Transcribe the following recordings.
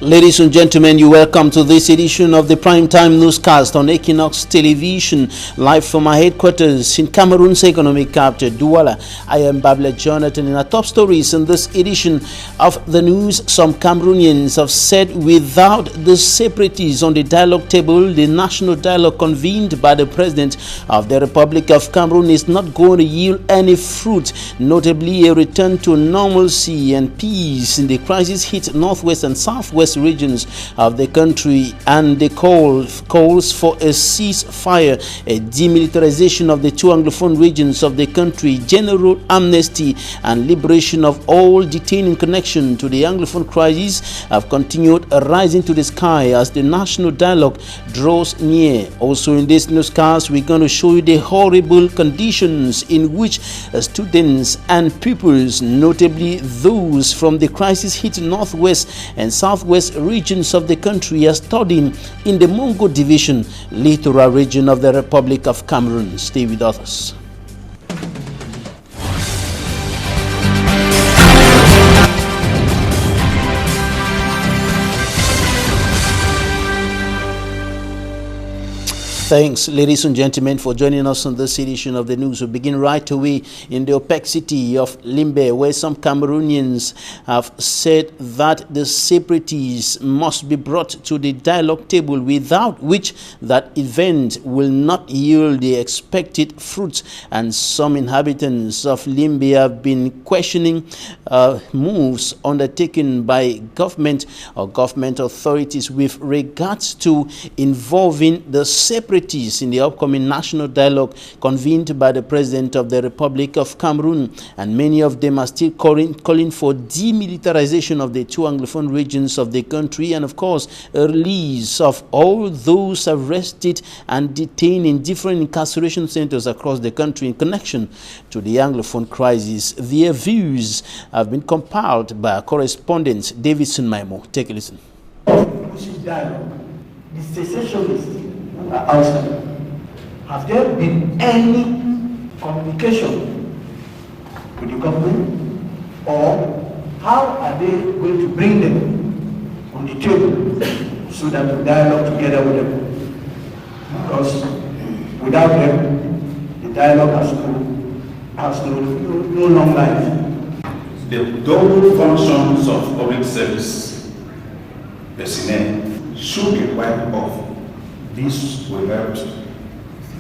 Ladies and gentlemen, you welcome to this edition of the Primetime Newscast on Equinox Television, live from our headquarters in Cameroon's economic capital, Douala. I am Babla Jonathan. In our top stories in this edition of the news, some Cameroonians have said without the separatists on the dialogue table, the national dialogue convened by the President of the Republic of Cameroon is not going to yield any fruit, notably a return to normalcy and peace in the crisis-hit northwest and southwest regions of the country, and the calls for a ceasefire, a demilitarization of the two Anglophone regions of the country, general amnesty, and liberation of all detained in connection to the Anglophone crisis have continued rising to the sky as the national dialogue draws near. Also in this newscast, we're going to show you the horrible conditions in which students and pupils, notably those from the crisis-hit northwest and southwest regions of the country, are studying in the Mongo Division, littoral region of the Republic of Cameroon. Stay with us. Thanks, ladies and gentlemen, for joining us on this edition of the news. We begin right away in the opaque city of Limbe, where some Cameroonians have said that the separatists must be brought to the dialogue table, without which that event will not yield the expected fruits. And some inhabitants of Limbe have been questioning moves undertaken by government or government authorities with regards to involving the separatists in the upcoming national dialogue convened by the President of the Republic of Cameroon. And many of them are still calling for demilitarization of the two Anglophone regions of the country, and of course a release of all those arrested and detained in different incarceration centers across the country in connection to the Anglophone crisis. Their views have been compiled by our correspondent Davidson Maimo. Take a listen. Dialogue. The secessionists outside. Have there been any communication with the government, or how are they going to bring them on the table so that we dialogue together with them? Because without them, the dialogue has no long life. The double functions of public service personnel should be wiped off. This will help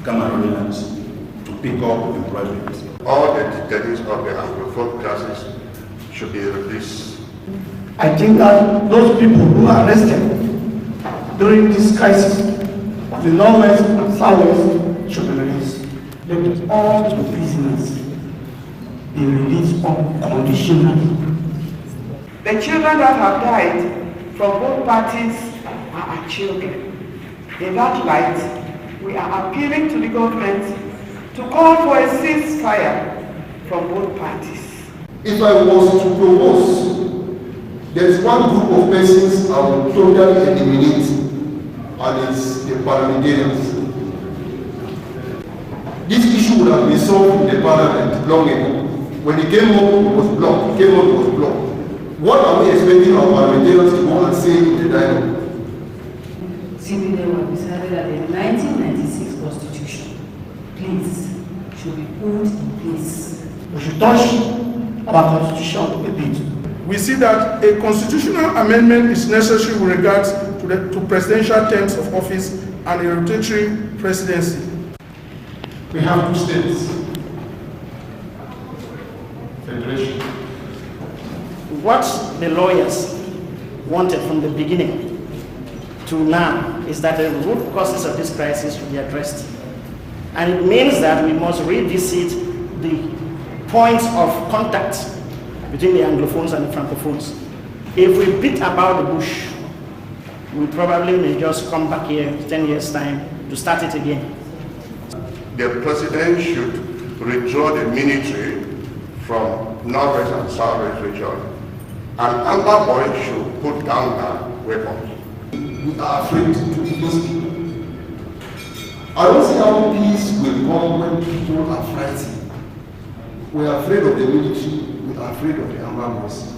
Cameroonians to pick up employment. All the detainees of the Anglophone classes should be released. I think that those people who are arrested during this crisis of the Northwest and Southwest should be released. Let all the prisoners be released unconditionally. The children that have died from both parties are our children. In that light, we are appealing to the government to call for a ceasefire from both parties. If I was to propose, there is one group of persons I will totally eliminate, and it's the parliamentarians. This issue would have been solved in the parliament long ago. When it came up, it was blocked. It came up, it was blocked. What are we expecting our parliamentarians to go and say in the dialogue? Simply what we said that the 1996 Constitution, please, should be put in place. We should touch our Constitution a bit. We see that a constitutional amendment is necessary with regards to presidential terms of office and a rotatory presidency. We have two states. Federation. What the lawyers wanted from the beginning to now is that the root causes of this crisis should be addressed. And it means that we must revisit the points of contact between the Anglophones and the Francophones. If we beat about the bush, we probably may just come back here 10 years' time to start it again. The president should withdraw the military from Northwest and Southwest region, and Angola should put down their weapons. We are afraid to even speak. I don't see how peace will come when people are frightened. We are afraid of the military, we are afraid of the armed forces.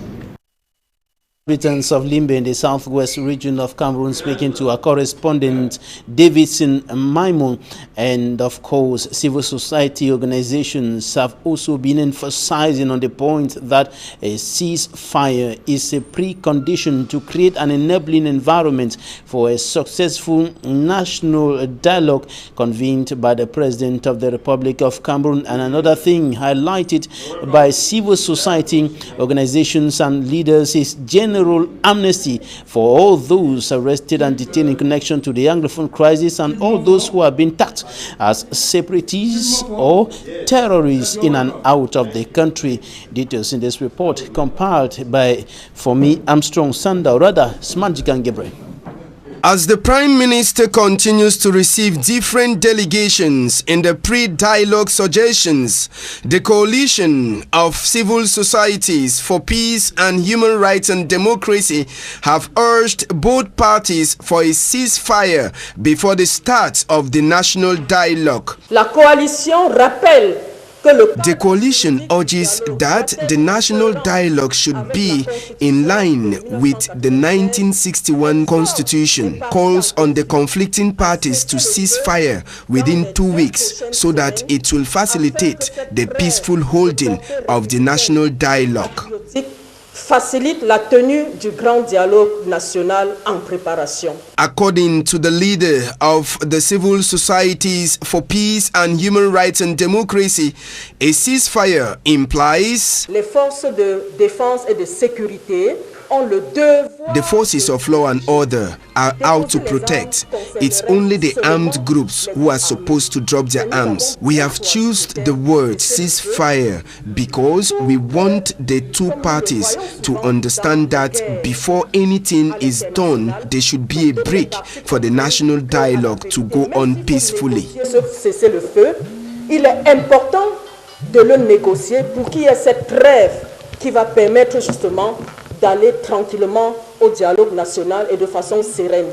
Inhabitants of Limbe in the southwest region of Cameroon, speaking to our correspondent Davidson Maimon. And of course, civil society organizations have also been emphasizing on the point that a ceasefire is a precondition to create an enabling environment for a successful national dialogue convened by the President of the Republic of Cameroon. And another thing highlighted by civil society organizations and leaders is general amnesty for all those arrested and detained in connection to the Anglophone crisis and all those who have been tagged as separatists or terrorists in and out of the country. Details in this report compiled by, for me, Armstrong Sanda, or rather, Smanjikan Gebre. As the Prime Minister continues to receive different delegations in the pre-dialogue suggestions, the Coalition of Civil Societies for Peace and Human Rights and Democracy have urged both parties for a ceasefire before the start of the national dialogue. La coalition rappelle The coalition urges that the national dialogue should be in line with the 1961 constitution, calls on the conflicting parties to cease fire within 2 weeks so that it will facilitate the peaceful holding of the national dialogue. Facilite la tenue du grand dialogue national en préparation. According to the leader of the Civil Societies for Peace and Human Rights and Democracy, a ceasefire implies les forces de défense et de sécurité ont le devoir. The forces of law and order are out to protect. It's only the armed groups who are supposed to drop their arms. We have chosen the word ceasefire because we want the two parties to understand that before anything is done, there should be a break for the national dialogue to go on peacefully. Il est important de le négocier pour qu'il y ait cette trêve qui va permettre justement d'aller tranquillement au dialogue national et de façon sereine.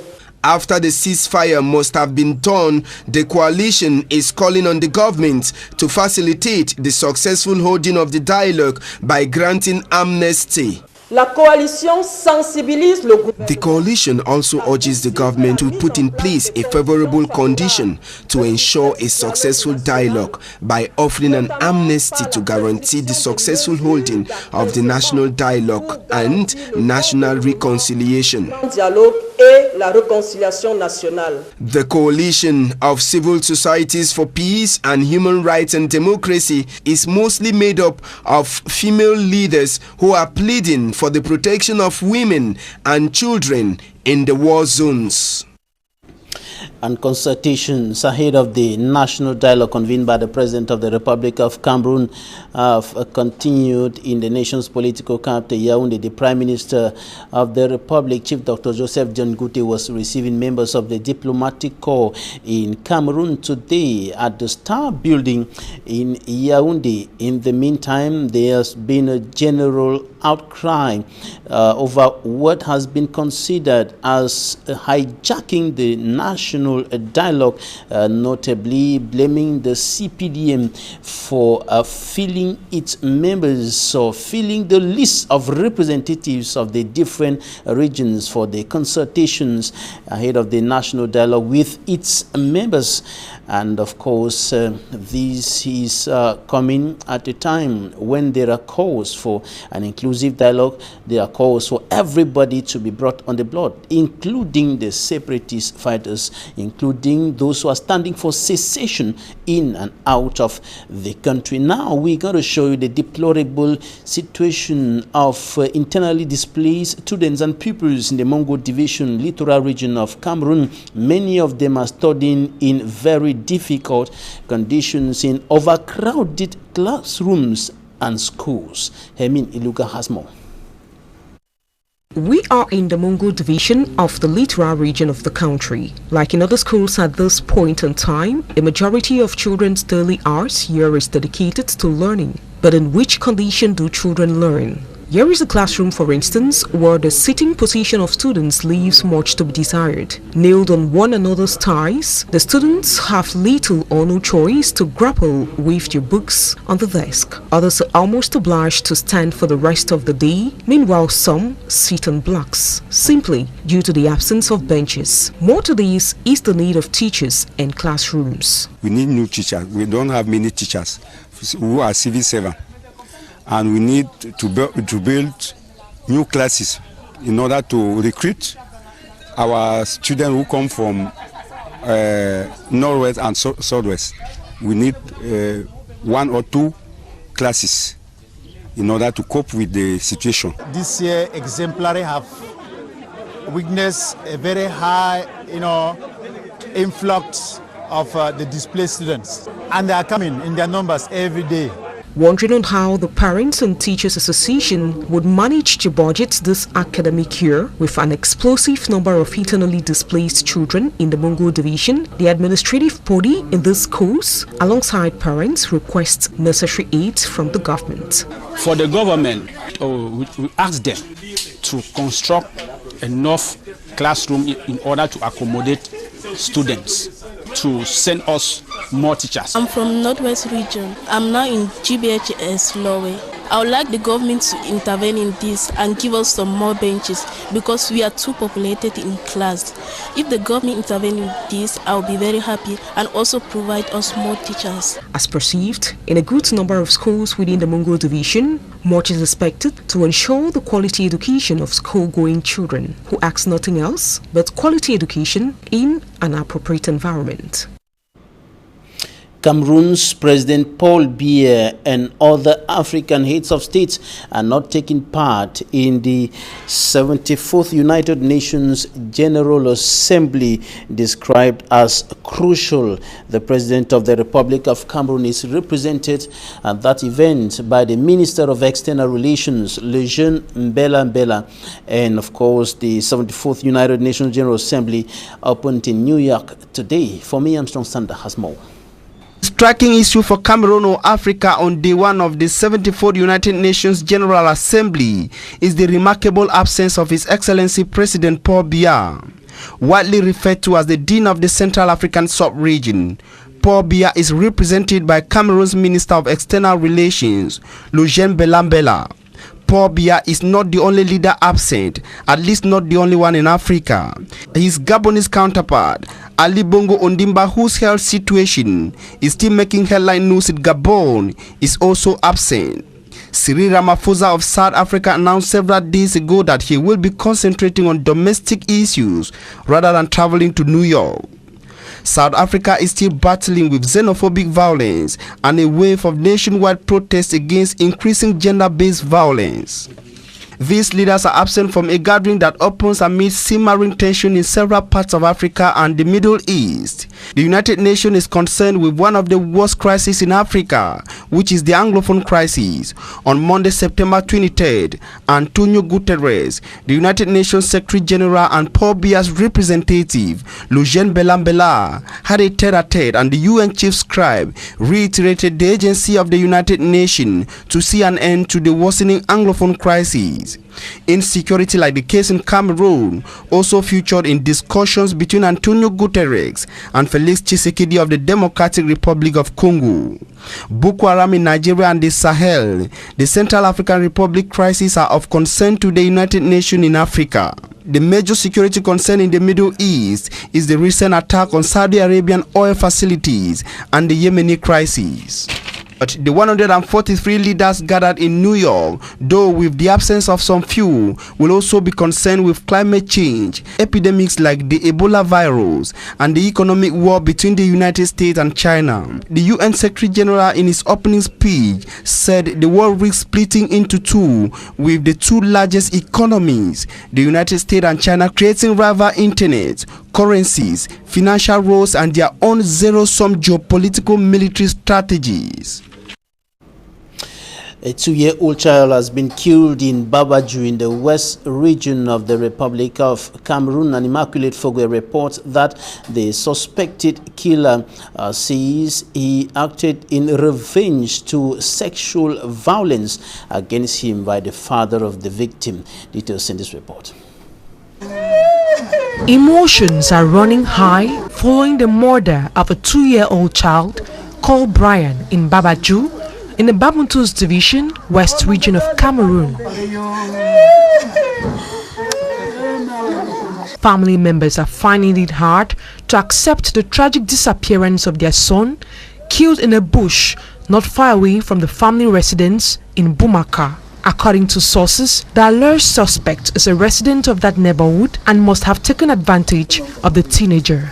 After the ceasefire must have been done, the coalition is calling on the government to facilitate the successful holding of the dialogue by granting amnesty. La coalition sensibilise le gouvernement. The coalition also urges the government to put in place a favorable condition to ensure a successful dialogue by offering an amnesty to guarantee the successful holding of the national dialogue and national reconciliation. Dialogue et la réconciliation nationale. The Coalition of Civil Societies for Peace and Human Rights and Democracy is mostly made up of female leaders who are pleading for the protection of women and children in the war zones. And consultations ahead of the national dialogue convened by the President of the Republic of Cameroon have continued in the nation's political capital, Yaoundé. The Prime Minister of the Republic, Chief Dr. Joseph John Gute, was receiving members of the diplomatic corps in Cameroon today at the Star Building in Yaoundé. In the meantime, there has been a general outcry over what has been considered as hijacking the national dialogue, notably blaming the CPDM for filling its members or filling the list of representatives of the different regions for the consultations ahead of the national dialogue with its members. And of course, this is coming at a time when there are calls for an inclusive dialogue. There are calls for everybody to be brought on the block, including the separatist fighters, including those who are standing for secession in and out of the country. Now we're going to show you the deplorable situation of internally displaced students and pupils in the Mongo Division, littoral region of Cameroon. Many of them are studying in very difficult conditions in overcrowded classrooms and schools. Hermine Iluga has more. We are in the Mongo division of the littoral region of the country. Like in other schools at this point in time, a majority of children's daily hours here is dedicated to learning. But in which condition do children learn? Here is a classroom, for instance, where the sitting position of students leaves much to be desired. Nailed on one another's ties, the students have little or no choice to grapple with their books on the desk. Others are almost obliged to stand for the rest of the day. Meanwhile, some sit on blocks, simply due to the absence of benches. More to this is the need of teachers and classrooms. We need new teachers. We don't have many teachers who are civil servants. And we need to build new classes in order to recruit our students who come from Northwest and Southwest. We need 1 or 2 classes in order to cope with the situation. This year, exemplary have witnessed a very high, influx of the displaced students, and they are coming in their numbers every day. Wondering on how the Parents and Teachers Association would manage to budget this academic year with an explosive number of internally displaced children in the Mungo division, the administrative body in these schools, alongside parents, requests necessary aid from the government. For the government, we ask them to construct enough classroom in order to accommodate students, to send us more teachers. I'm from Northwest region. I'm now in GBHS Norway. I would like the government to intervene in this and give us some more benches because we are too populated in class. If the government intervene in this, I will be very happy and also provide us more teachers. As perceived, in a good number of schools within the Mungo division, much is expected to ensure the quality education of school-going children who ask nothing else but quality education in an appropriate environment. Cameroon's President Paul Biya and other African heads of states are not taking part in the 74th United Nations General Assembly, described as crucial. The President of the Republic of Cameroon is represented at that event by the Minister of External Relations, Lejeune Mbela, and of course the 74th United Nations General Assembly opened in New York today. For me, Armstrong Sander has more. Striking issue for Cameroon or Africa on day one of the 74th United Nations General Assembly is the remarkable absence of His Excellency President Paul Biya. Widely referred to as the Dean of the Central African Sub-Region, Paul Biya is represented by Cameroon's Minister of External Relations, Lejeune Mbela. Paul Biya is not the only leader absent, at least not the only one in Africa. His Gabonese counterpart, Ali Bongo Ondimba, whose health situation is still making headline news in Gabon, is also absent. Cyril Ramaphosa of South Africa announced several days ago that he will be concentrating on domestic issues rather than traveling to New York. South Africa is still battling with xenophobic violence and a wave of nationwide protests against increasing gender-based violence. These leaders are absent from a gathering that opens amid simmering tension in several parts of Africa and the Middle East. The United Nations is concerned with one of the worst crises in Africa, which is the Anglophone crisis. On Monday, September 23rd, Antonio Guterres, the United Nations Secretary General, and Paul Biya's representative, Lejeune Mbela, had a tete-a-tete, and the UN Chief Scribe reiterated the agency of the United Nations to see an end to the worsening Anglophone crisis. Insecurity, like the case in Cameroon, also featured in discussions between Antonio Guterres and Felix Tshisekedi of the Democratic Republic of Congo. Boko Haram in Nigeria and the Sahel, the Central African Republic crisis, are of concern to the United Nations in Africa. The major security concern in the Middle East is the recent attack on Saudi Arabian oil facilities and the Yemeni crisis. But the 143 leaders gathered in New York, though with the absence of some few, will also be concerned with climate change, epidemics like the Ebola virus, and the economic war between the United States and China. The UN Secretary General in his opening speech said the world risks splitting into two, with the two largest economies, the United States and China, creating rival internet, currencies, financial roles, and their own zero-sum geopolitical military strategies. A 2-year-old child has been killed in Babaju in the west region of the Republic of Cameroon. An Immaculate Fogwe reports that the suspected killer says he acted in revenge to sexual violence against him by the father of the victim. Details in this report. Emotions are running high following the murder of a 2-year-old child called Brian in Babaju, in the Babuntus Division, West Region of Cameroon. Family members are finding it hard to accept the tragic disappearance of their son, killed in a bush not far away from the family residence in Bumaka. According to sources, the alleged suspect is a resident of that neighborhood and must have taken advantage of the teenager.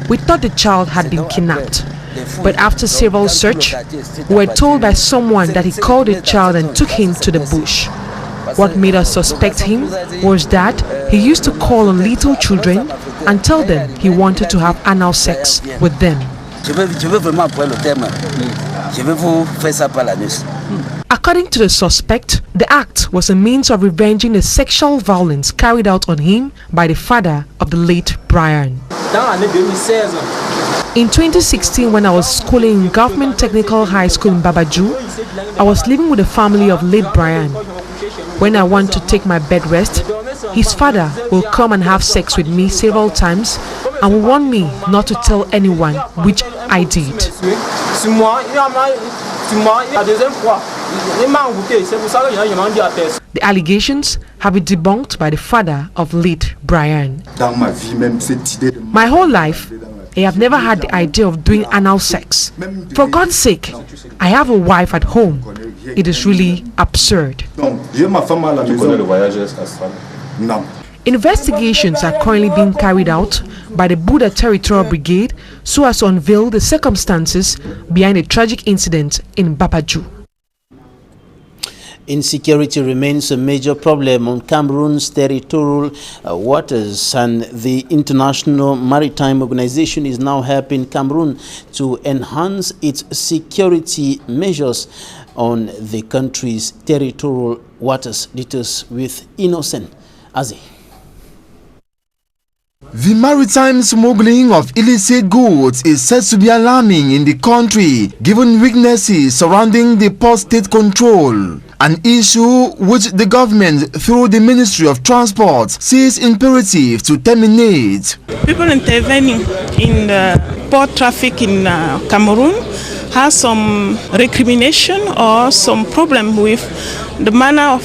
We thought the child had been kidnapped, but after several search, we were told by someone that he called the child and took him to the bush. What made us suspect him was that he used to call on little children and tell them he wanted to have anal sex with them. According to the suspect, the act was a means of revenging the sexual violence carried out on him by the father of the late Brian. In 2016, when I was schooling in Government Technical High School in Babaju, I was living with the family of late Brian. When I want to take my bed rest, his father will come and have sex with me several times and will warn me not to tell anyone, which I did. The allegations have been debunked by the father of late Brian. My whole life, I have never had the idea of doing anal sex. For God's sake, I have a wife at home. It is really absurd. Investigations are currently being carried out by the Buda Territorial Brigade so as to unveil the circumstances behind a tragic incident in Babaju. Insecurity remains a major problem on Cameroon's territorial waters, and the International Maritime Organization is now helping Cameroon to enhance its security measures on the country's territorial waters. Details with Innocent Azi. The maritime smuggling of illicit goods is said to be alarming in the country, given weaknesses surrounding the port state control, an issue which the government, through the Ministry of Transport, sees imperative to terminate. People intervening in the port traffic in Cameroon has some recrimination or some problem with the manner of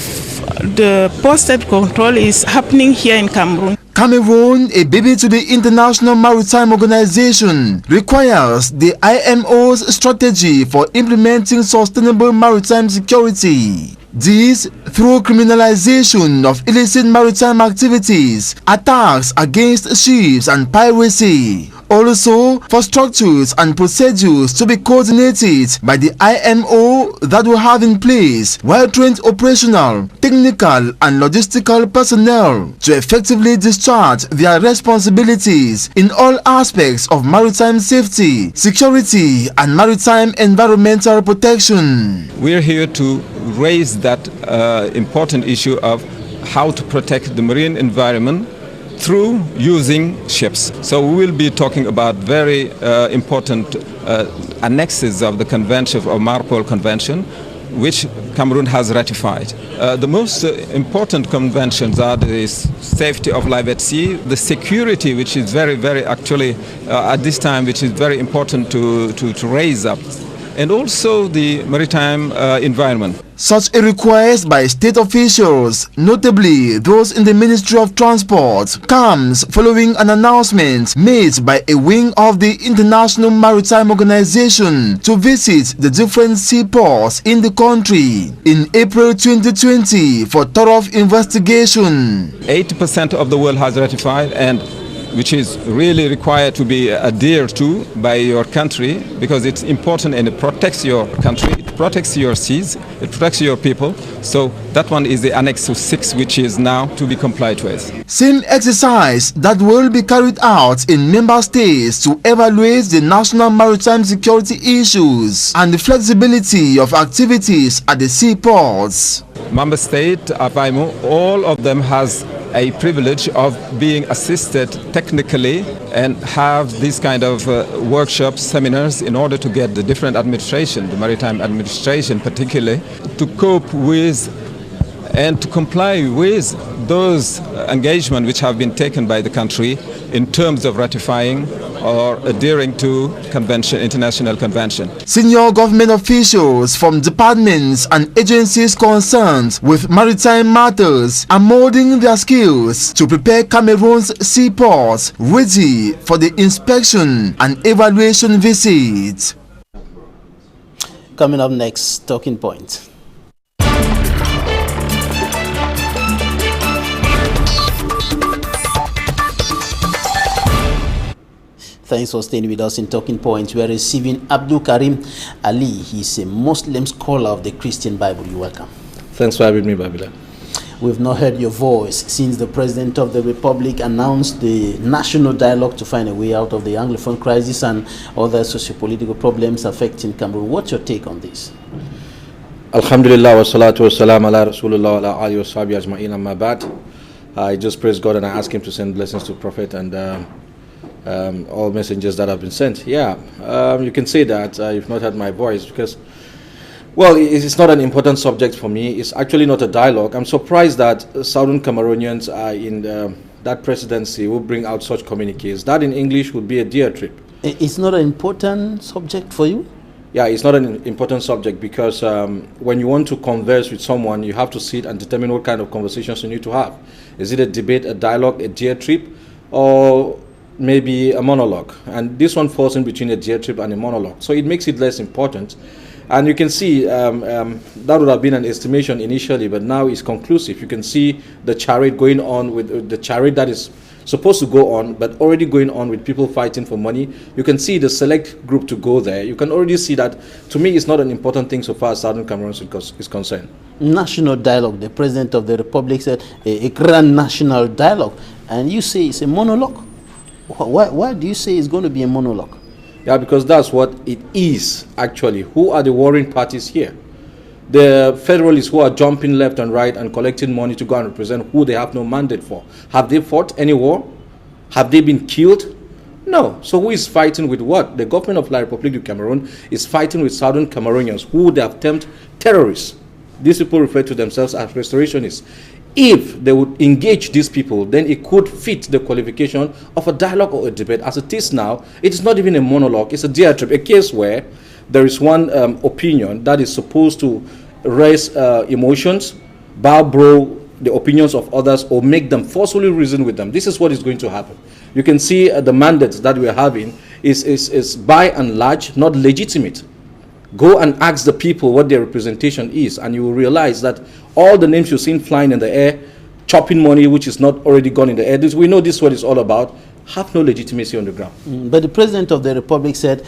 the port state control is happening here in Cameroon. Cameroon, a baby to the International Maritime Organization, requires the IMO's strategy for implementing sustainable maritime security. This through criminalization of illicit maritime activities, attacks against ships and piracy. Also, for structures and procedures to be coordinated by the IMO that will have in place well-trained operational, technical and logistical personnel to effectively discharge their responsibilities in all aspects of maritime safety, security and maritime environmental protection. We're here to raise that important issue of how to protect the marine environment through using ships. So we will be talking about very important annexes of the convention, of Marpol Convention, which Cameroon has ratified. The most important conventions are the safety of life at sea, the security, which is very actually at this time, which is very important to raise up, and also the maritime environment. Such a request by state officials, notably those in the Ministry of Transport, comes following an announcement made by a wing of the International Maritime Organization to visit the different seaports in the country in April 2020 for thorough investigation. 80% of the world has ratified, and which is really required to be adhered to by your country, because it's important and it protects your country. protects your seas, it protects your people. So that one is the Annex to 6, which is now to be complied with. Same exercise that will be carried out in member states to evaluate the national maritime security issues and the flexibility of activities at the seaports. Member state, APIMO, all of them has a privilege of being assisted technically and have these kind of workshops, seminars, in order to get the different administration, the maritime administration particularly, to cope with and to comply with those engagements which have been taken by the country in terms of ratifying or adhering to convention, international convention. Senior government officials from departments and agencies concerned with maritime matters are molding their skills to prepare Cameroon's seaports ready for the inspection and evaluation visit. Coming up next, Talking Point. Thanks for staying with us in Talking Points. We are receiving Abdul Karim Ali. He's a Muslim scholar of the Christian Bible. You're welcome. Thanks for having me, Babila. We've not heard your voice since the President of the Republic announced the national dialogue to find a way out of the Anglophone crisis and other socio-political problems affecting Cameroon. What's your take on this? Alhamdulillah wa salatu wa salam ala Rasulullah wa ala alihi wa sahbihi ajma'in amma ba'd. I just praise God and I ask Him to send blessings to Prophet and all messengers that have been sent. You can say that you've not heard my voice because, well, it's not an important subject for me. It's actually not a dialogue. I'm surprised that Southern Cameroonians are in that presidency will bring out such communiques. That in English would be a diatribe. It's not an important subject for you? Yeah, it's not an important subject because when you want to converse with someone, you have to sit and determine what kind of conversations you need to have. Is it a debate, a dialogue, a diatribe, or maybe a monologue? And this one falls in between a diatribe and a monologue, so it makes it less important. And you can see that would have been an estimation initially, but now it's conclusive. You can see the charade going on with the charade that is supposed to go on, but already going on with people fighting for money. You can see the select group to go there. You can already see that, to me, it's not an important thing so far as Southern Cameroon is concerned. National dialogue. The President of the Republic said a grand national dialogue, and you say it's a monologue. Why do you say it's going to be a monologue? Yeah, because that's what it is, actually. Who are the warring parties here? The federalists who are jumping left and right and collecting money to go and represent who they have no mandate for. Have they fought any war? Have they been killed? No. So who is fighting with what? The government of La République du Cameroon is fighting with Southern Cameroonians who they have termed terrorists. These people refer to themselves as restorationists. If they would engage these people, then it could fit the qualification of a dialogue or a debate. As it is now, it is not even a monologue, it's a diatribe, a case where there is one opinion that is supposed to raise emotions, bow the opinions of others, or make them forcefully reason with them. This is what is going to happen. You can see the mandates that we are having is by and large not legitimate. Go and ask the people what their representation is, and you will realize that all the names you've seen flying in the air, chopping money which is not already gone in the air, we know this is what it's all about, have no legitimacy on the ground. But the President of the Republic said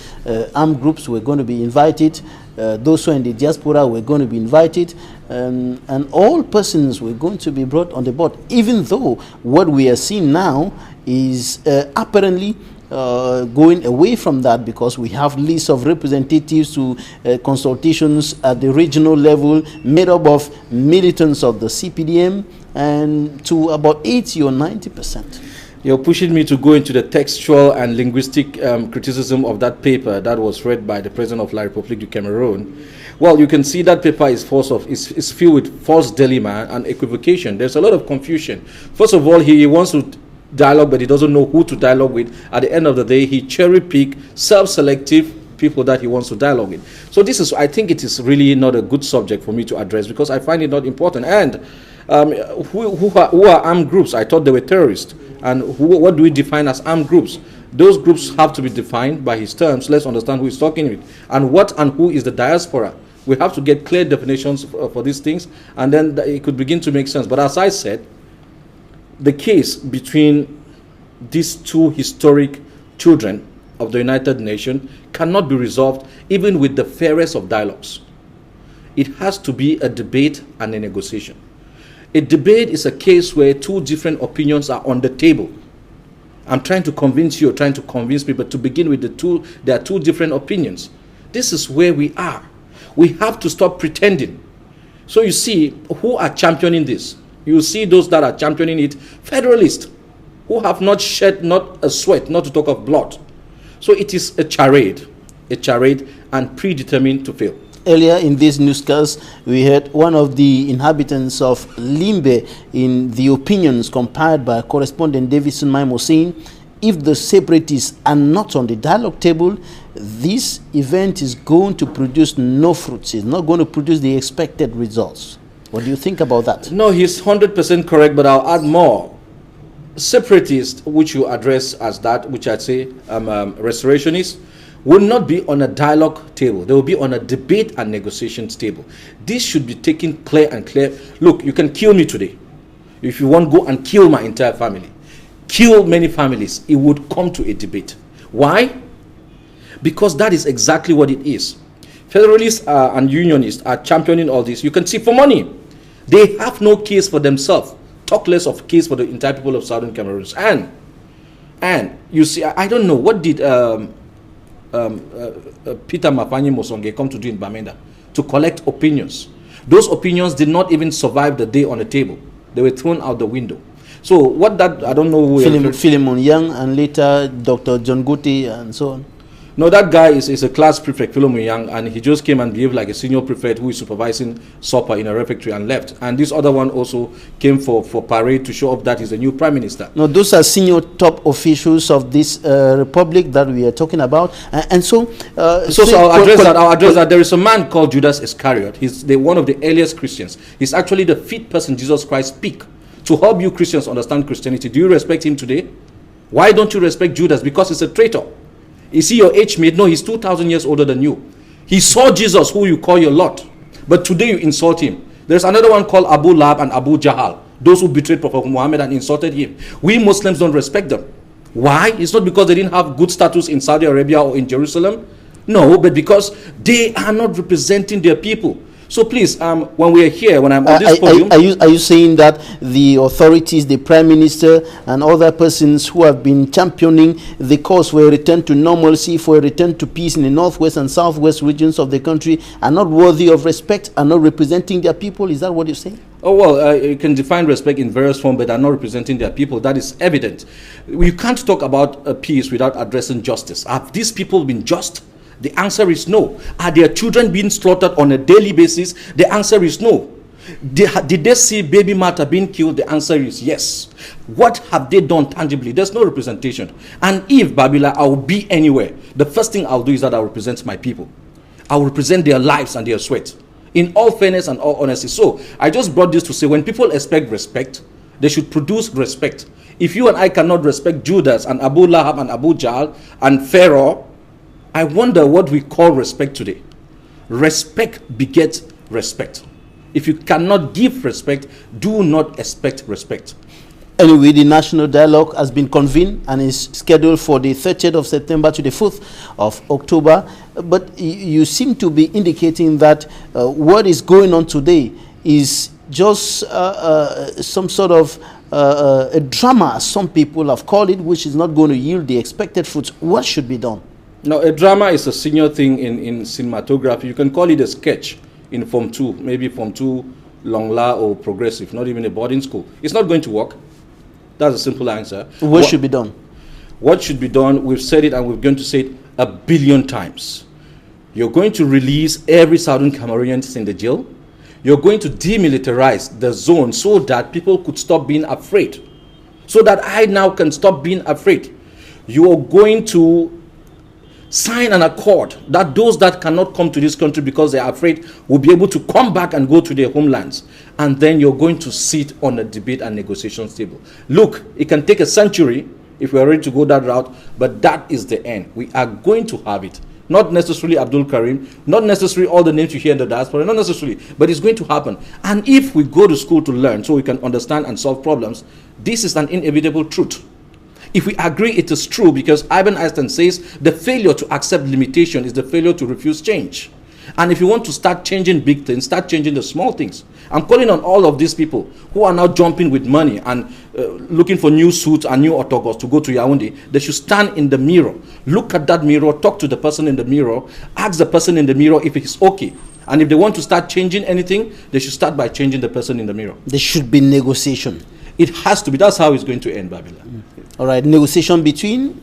armed groups were going to be invited, those who are in the diaspora were going to be invited, and all persons were going to be brought on the board, even though what we are seeing now is apparently going away from that, because we have lists of representatives to consultations at the regional level made up of militants of the CPDM and to about 80 or 90%. You're pushing me to go into the textual and linguistic criticism of that paper that was read by the President of La République du Cameroon. Well, you can see that paper is filled with false dilemma and equivocation. There's a lot of confusion. First of all, he wants to dialogue, but he doesn't know who to dialogue with. At the end of the day, he cherry-pick self-selective people that he wants to dialogue with. So this is, I think it is really not a good subject for me to address, because I find it not important. And who are armed groups? I thought they were terrorists. And what do we define as armed groups? Those groups have to be defined by his terms. Let's understand who he's talking with. And what and who is the diaspora? We have to get clear definitions for these things, and then it could begin to make sense. But as I said, the case between these two historic children of the United Nations cannot be resolved even with the fairest of dialogues. it has to be a debate and a negotiation. A debate is a case where two different opinions are on the table. I'm trying to convince you, or trying to convince people. To begin with, there are two different opinions. This is where we are. We have to stop pretending. So you see, who are championing this? You see those that are championing it, federalists, who have not shed not a sweat, not to talk of blood. So it is a charade and predetermined to fail. Earlier in this newscast, we heard one of the inhabitants of Limbe in the opinions compiled by correspondent Davidson Maimo saying, if the separatists are not on the dialogue table, this event is going to produce no fruits. It's not going to produce the expected results. What do you think about that? No, he's 100% correct, but I'll add more. Separatists, which you address as that, which I'd say restorationists, will not be on a dialogue table. They will be on a debate and negotiations table. This should be taken clear and clear. Look, you can kill me today. If you want, go and kill my entire family. Kill many families. It would come to a debate. Why? Because that is exactly what it is. Federalists and unionists are championing all this. You can see for money. They have no case for themselves. Talk less of case for the entire people of Southern Cameroon. And you see, I don't know, what did Peter Mafanyi Mosonge come to do in Bamenda? To collect opinions. Those opinions did not even survive the day on the table. They were thrown out the window. So what that, I don't know who... Philemon Young and later Dr. John Guti and so on. No, that guy is a class prefect, Philemon Young, and he just came and behaved like a senior prefect who is supervising supper in a refectory and left. And this other one also came for parade to show off that he's the new prime minister. No, those are senior top officials of this republic that we are talking about. And so... I'll address that. There is a man called Judas Iscariot. He's one of the earliest Christians. He's actually the fifth person Jesus Christ picked to help you Christians understand Christianity. Do you respect him today? Why don't you respect Judas? Because he's a traitor. Is he your age mate? No, he's 2,000 years older than you. He saw Jesus, who you call your Lord. But today you insult him. There's another one called Abu Lahab and Abu Jahal. Those who betrayed Prophet Muhammad and insulted him. We Muslims don't respect them. Why? It's not because they didn't have good status in Saudi Arabia or in Jerusalem. No, but because they are not representing their people. So please, when we are here, when I'm on this podium... Are you saying that the authorities, the Prime Minister and other persons who have been championing the cause for a return to normalcy, for a return to peace in the northwest and southwest regions of the country are not worthy of respect, are not representing their people? Is that what you're saying? Oh, well, you can define respect in various forms, but are not representing their people. That is evident. You can't talk about peace without addressing justice. Have these people been just? The answer is no. Are their children being slaughtered on a daily basis? The answer is no. Did they see baby Martha being killed? The answer is yes. What have they done tangibly? There's no representation. And if, Babila, I will be anywhere, the first thing I'll do is that I'll represent my people. I'll represent their lives and their sweat. In all fairness and all honesty. So, I just brought this to say, when people expect respect, they should produce respect. If you and I cannot respect Judas and Abu Lahab and Abu Jahl and Pharaoh, I wonder what we call respect today. Respect begets respect. If you cannot give respect, do not expect respect. Anyway, the national dialogue has been convened and is scheduled for the 30th of September to the 4th of October. But you seem to be indicating that what is going on today is just some sort of a drama, as some people have called it, which is not going to yield the expected fruits. What should be done? No, a drama is a senior thing in cinematography. You can call it a sketch in Form 2, maybe Form 2, Longla or Progressive, not even a boarding school. It's not going to work. That's a simple answer. What should be done? What should be done, we've said it and we're going to say it 1 billion times. You're going to release every Southern Cameroonian in the jail. You're going to demilitarize the zone so that people could stop being afraid. So that I now can stop being afraid. You are going to sign an accord that those that cannot come to this country because they are afraid will be able to come back and go to their homelands. And then you're going to sit on a debate and negotiations table. Look, it can take a century if we're ready to go that route, but that is the end. We are going to have it. Not necessarily Abdul Karim, not necessarily all the names you hear in the diaspora, not necessarily, but it's going to happen. And if we go to school to learn so we can understand and solve problems, this is an inevitable truth. If we agree it is true, because Albert Einstein says the failure to accept limitation is the failure to refuse change. And if you want to start changing big things, start changing the small things. I'm calling on all of these people who are now jumping with money and looking for new suits and new autogos to go to Yaoundé. They should stand in the mirror, look at that mirror, talk to the person in the mirror, ask the person in the mirror if it's okay. And if they want to start changing anything, they should start by changing the person in the mirror. There should be negotiation. It has to be. That's how it's going to end, Babylon. All right, negotiation between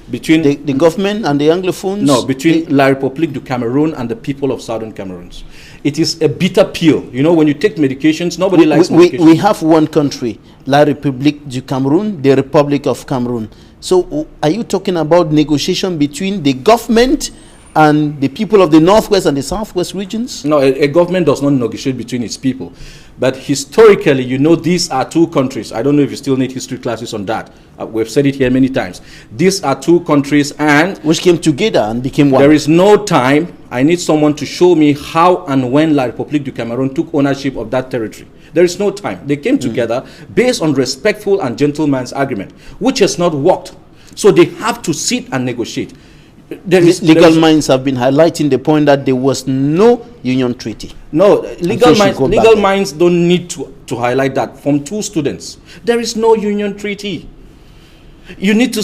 the government and the Anglophones? No, between La République du Cameroon and the people of Southern Cameroon. It is a bitter pill. You know, when you take medications, nobody likes medications. We have one country, La République du Cameroon, the Republic of Cameroon. So are you talking about negotiation between the government and the people of the Northwest and the Southwest regions? No, a government does not negotiate between its people. But historically, you know, these are two countries. I don't know if you still need history classes on that. We've said it here many times. These are two countries and which came together and became one. There is no time. I need someone to show me how and when La République du Cameroon took ownership of that territory. There is no time. They came together based on respectful and gentleman's agreement, which has not worked. So they have to sit and negotiate. Legal minds have been highlighting the point that there was no union treaty. No, legal minds don't need to highlight that. From two students, there is no union treaty. You need to,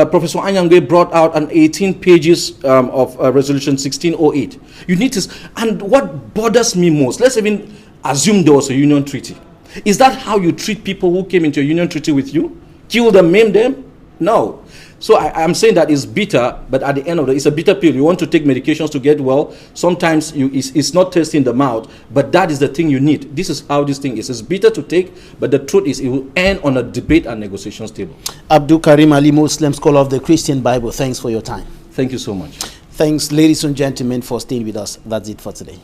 Professor Anyangwe brought out an 18 pages of Resolution 1608. You need to, and what bothers me most, let's even assume there was a union treaty. Is that how you treat people who came into a union treaty with you? Kill them, maim them? No. So I'm saying that it's bitter, but at the end of it, it's a bitter pill. You want to take medications to get well. Sometimes it's not tasty in the mouth, but that is the thing you need. This is how this thing is. It's bitter to take, but the truth is it will end on a debate and negotiations table. Abdul Karim Ali, Muslim scholar of the Christian Bible. Thanks for your time. Thank you so much. Thanks, ladies and gentlemen, for staying with us. That's it for today.